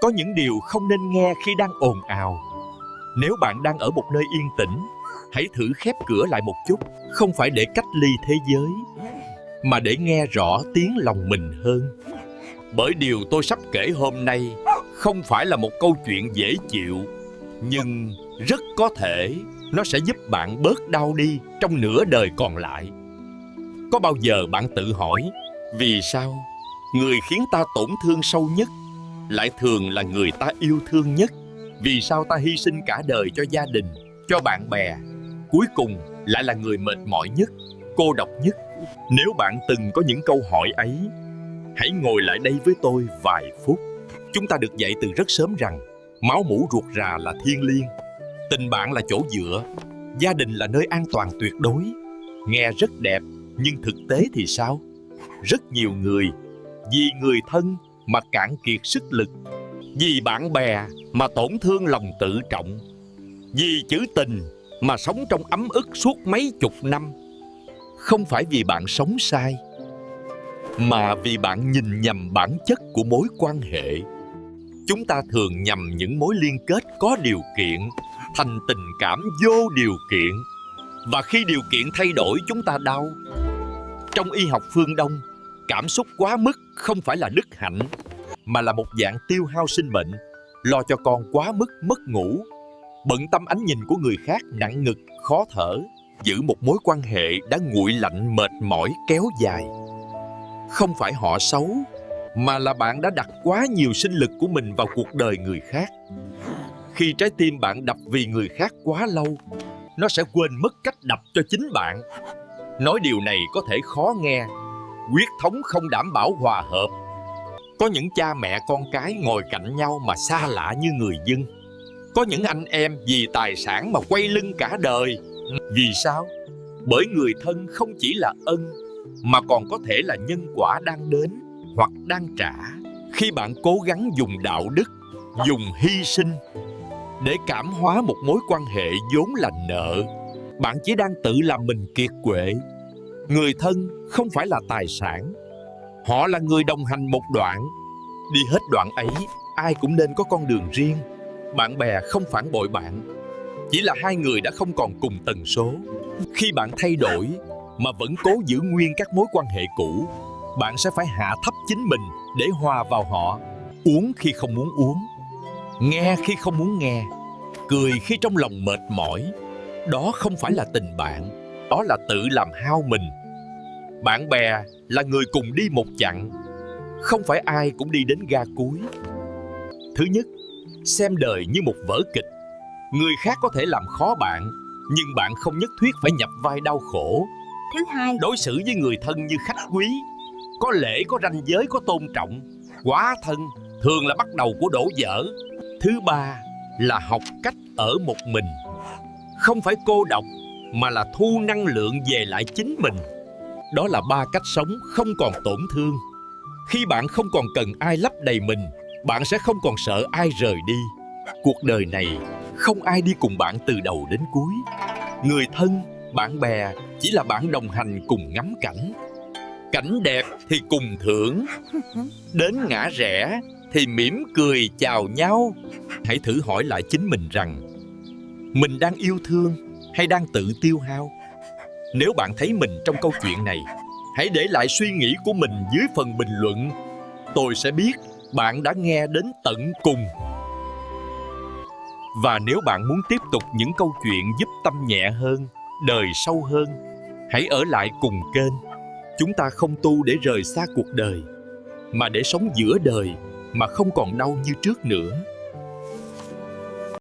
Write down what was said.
Có những điều không nên nghe khi đang ồn ào. Nếu bạn đang ở một nơi yên tĩnh, hãy thử khép cửa lại một chút, không phải để cách ly thế giới, mà để nghe rõ tiếng lòng mình hơn. Bởi điều tôi sắp kể hôm nay không phải là một câu chuyện dễ chịu, nhưng rất có thể nó sẽ giúp bạn bớt đau đi trong nửa đời còn lại. Có bao giờ bạn tự hỏi, vì sao người khiến ta tổn thương sâu nhất lại thường là người ta yêu thương nhất? Vì sao ta hy sinh cả đời cho gia đình, cho bạn bè, cuối cùng lại là người mệt mỏi nhất, cô độc nhất? Nếu bạn từng có những câu hỏi ấy, hãy ngồi lại đây với tôi vài phút. Chúng ta được dạy từ rất sớm rằng máu mủ ruột rà là thiêng liêng, tình bạn là chỗ dựa, gia đình là nơi an toàn tuyệt đối. Nghe rất đẹp, nhưng thực tế thì sao? Rất nhiều người vì người thân mà cạn kiệt sức lực, vì bạn bè mà tổn thương lòng tự trọng, vì chữ tình mà sống trong ấm ức suốt mấy chục năm. Không phải vì bạn sống sai, mà vì bạn nhìn nhầm bản chất của mối quan hệ. Chúng ta thường nhầm những mối liên kết có điều kiện thành tình cảm vô điều kiện, và khi điều kiện thay đổi chúng ta đau. Trong y học phương Đông, cảm xúc quá mức không phải là đức hạnh, mà là một dạng tiêu hao sinh mệnh. Lo cho con quá mức mất ngủ, bận tâm ánh nhìn của người khác nặng ngực, khó thở, giữ một mối quan hệ đã nguội lạnh mệt mỏi kéo dài. Không phải họ xấu, mà là bạn đã đặt quá nhiều sinh lực của mình vào cuộc đời người khác. Khi trái tim bạn đập vì người khác quá lâu, nó sẽ quên mất cách đập cho chính bạn. Nói điều này có thể khó nghe, huyết thống không đảm bảo hòa hợp. Có những cha mẹ con cái ngồi cạnh nhau mà xa lạ như người dân. Có những anh em vì tài sản mà quay lưng cả đời. Vì sao? Bởi người thân không chỉ là ân, mà còn có thể là nhân quả đang đến hoặc đang trả. Khi bạn cố gắng dùng đạo đức, dùng hy sinh để cảm hóa một mối quan hệ vốn là nợ, bạn chỉ đang tự làm mình kiệt quệ. Người thân không phải là tài sản, họ là người đồng hành một đoạn. Đi hết đoạn ấy, ai cũng nên có con đường riêng. Bạn bè không phản bội bạn, chỉ là hai người đã không còn cùng tần số. Khi bạn thay đổi mà vẫn cố giữ nguyên các mối quan hệ cũ, bạn sẽ phải hạ thấp chính mình để hòa vào họ. Uống khi không muốn uống, nghe khi không muốn nghe, cười khi trong lòng mệt mỏi. Đó không phải là tình bạn, đó là tự làm hao mình. Bạn bè là người cùng đi một chặng, không phải ai cũng đi đến ga cuối. Thứ nhất, xem đời như một vở kịch. Người khác có thể làm khó bạn, nhưng bạn không nhất thiết phải nhập vai đau khổ. Thứ hai, đối xử với người thân như khách quý, có lễ, có ranh giới, có tôn trọng. Quá thân thường là bắt đầu của đổ vỡ. Thứ ba là học cách ở một mình. Không phải cô độc, mà là thu năng lượng về lại chính mình. Đó là 3 cách sống không còn tổn thương. Khi bạn không còn cần ai lấp đầy mình, bạn sẽ không còn sợ ai rời đi. Cuộc đời này không ai đi cùng bạn từ đầu đến cuối. Người thân, bạn bè chỉ là bạn đồng hành cùng ngắm cảnh. Cảnh đẹp thì cùng thưởng, đến ngã rẽ thì mỉm cười chào nhau. Hãy thử hỏi lại chính mình rằng mình đang yêu thương hay đang tự tiêu hao? Nếu bạn thấy mình trong câu chuyện này, hãy để lại suy nghĩ của mình dưới phần bình luận. Tôi sẽ biết bạn đã nghe đến tận cùng. Và nếu bạn muốn tiếp tục những câu chuyện giúp tâm nhẹ hơn, đời sâu hơn, hãy ở lại cùng kênh. Chúng ta không tu để rời xa cuộc đời, mà để sống giữa đời mà không còn đau như trước nữa.